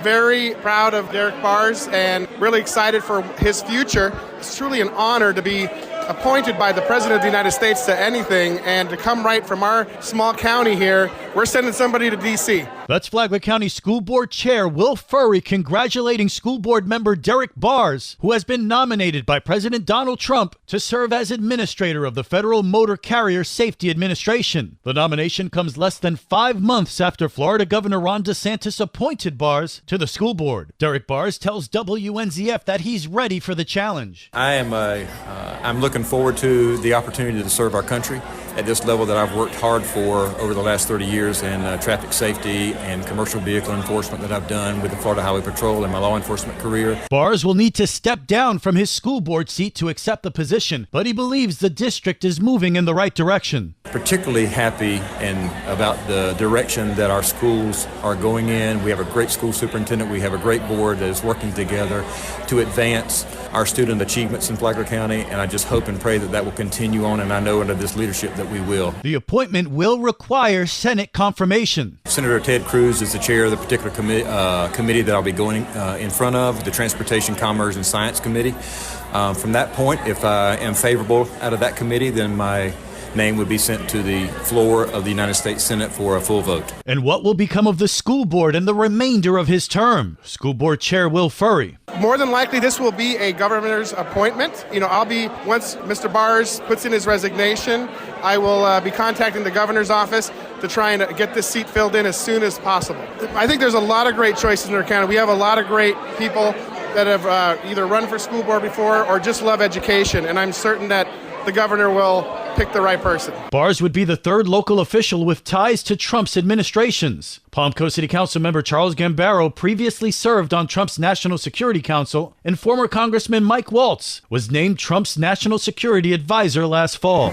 very proud of Derek Bars and really excited for his future. It's truly an honor to be appointed by the President of the United States to anything, and to come right from our small county here. We're sending somebody to D.C. That's Flagler County School Board Chair Will Furry congratulating School Board member Derek Bars, who has been nominated by President Donald Trump to serve as administrator of the Federal Motor Carrier Safety Administration. The nomination comes less than 5 months after Florida Governor Ron DeSantis appointed Bars to the school board. Derek Bars tells WNZF that he's ready for the challenge. I'm looking forward to the opportunity to serve our country at this level that I've worked hard for over the last 30 years in traffic safety and commercial vehicle enforcement that I've done with the Florida Highway Patrol in my law enforcement career. Bars will need to step down from his school board seat to accept the position, but he believes the district is moving in the right direction. Particularly happy about the direction that our schools are going in. We have a great school superintendent. We have a great board that is working together to advance our student achievements in Flagler County, and I just hope and pray that that will continue on, and I know under this leadership that we will. The appointment will require Senate confirmation. Senator Ted Cruz is the chair of the particular committee that I'll be going in front of, the Transportation, Commerce, and Science Committee. From that point, if I am favorable out of that committee, then my name would be sent to the floor of the United States Senate for a full vote. And what will become of the school board and the remainder of his term? School Board Chair Will Furry. More than likely, this will be a governor's appointment. Once Mr. Bars puts in his resignation, I will be contacting the governor's office to try and get this seat filled in as soon as possible. I think there's a lot of great choices in our county. We have a lot of great people that have either run for school board before or just love education, and I'm certain that the governor will pick the right person. Bars would be the third local official with ties to Trump's administrations. Palm Coast City Council member Charles Gambaro previously served on Trump's National Security Council, and former Congressman Mike Waltz was named Trump's National Security Advisor last fall.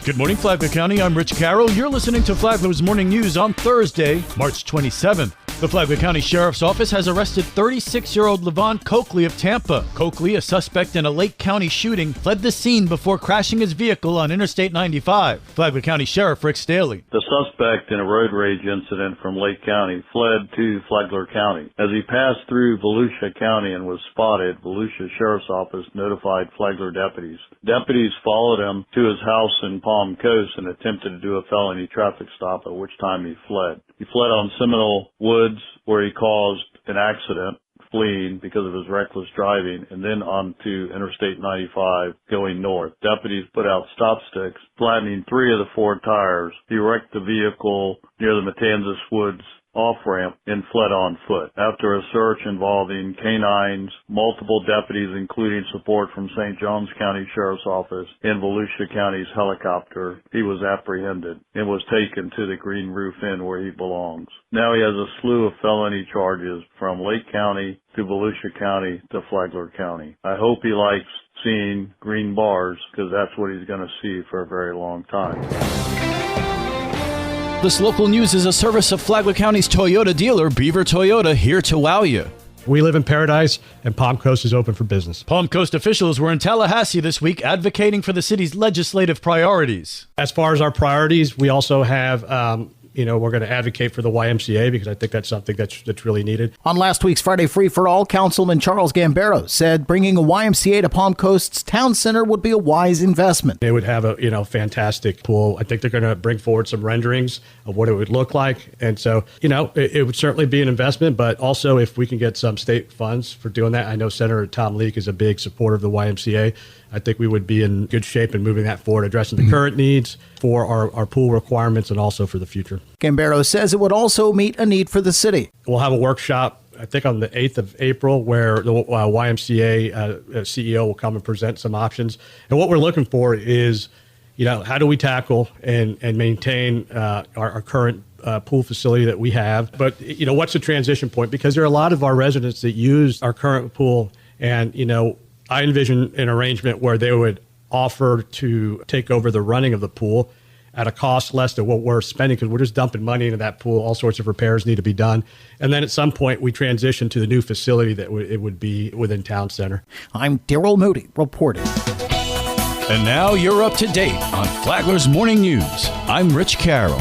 Good morning, Flagler County. I'm Rich Carroll. You're listening to Flagler's Morning News on Thursday, March 27th. The Flagler County Sheriff's Office has arrested 36-year-old Levon Coakley of Tampa. Coakley, a suspect in a Lake County shooting, fled the scene before crashing his vehicle on Interstate 95. Flagler County Sheriff Rick Staley. The suspect in a road rage incident from Lake County fled to Flagler County. As he passed through Volusia County and was spotted, Volusia Sheriff's Office notified Flagler deputies. Deputies followed him to his house in Palm Coast and attempted to do a felony traffic stop, at which time he fled. He fled on Seminole Woods, where he caused an accident, fleeing because of his reckless driving, and then onto Interstate 95 going north. Deputies put out stop sticks, flattening 3 of the 4 tires. He wrecked the vehicle near the Matanzas Woods off-ramp and fled on foot. After a search involving canines, multiple deputies, including support from St. Johns County Sheriff's Office and Volusia County's helicopter, he was apprehended and was taken to the Green Roof Inn where he belongs. Now he has a slew of felony charges from Lake County to Volusia County to Flagler County. I hope he likes seeing green bars, because that's what he's going to see for a very long time. This local news is a service of Flagler County's Toyota dealer, Beaver Toyota, here to wow you. We live in paradise, and Palm Coast is open for business. Palm Coast officials were in Tallahassee this week advocating for the city's legislative priorities. As far as our priorities, we also have we're going to advocate for the YMCA, because I think that's something that's really needed. On last week's Friday Free for All, Councilman Charles Gambaro said bringing a YMCA to Palm Coast's town center would be a wise investment. They would have a fantastic pool. I think they're going to bring forward some renderings of what it would look like. And so, it would certainly be an investment, but also if we can get some state funds for doing that. I know Senator Tom Leake is a big supporter of the YMCA. I think we would be in good shape in moving that forward, addressing the current needs for our pool requirements and also for the future. Gambaro says it would also meet a need for the city. We'll have a workshop, I think on the 8th of April, where the YMCA CEO will come and present some options. And what we're looking for is, how do we tackle and maintain our current pool facility that we have? But, what's the transition point? Because there are a lot of our residents that use our current pool, and, I envision an arrangement where they would offer to take over the running of the pool at a cost less than what we're spending, because we're just dumping money into that pool. All sorts of repairs need to be done. And then at some point, we transition to the new facility that it would be within town center. I'm Daryl Moody reporting. And now you're up to date on Flagler's Morning News. I'm Rich Carroll.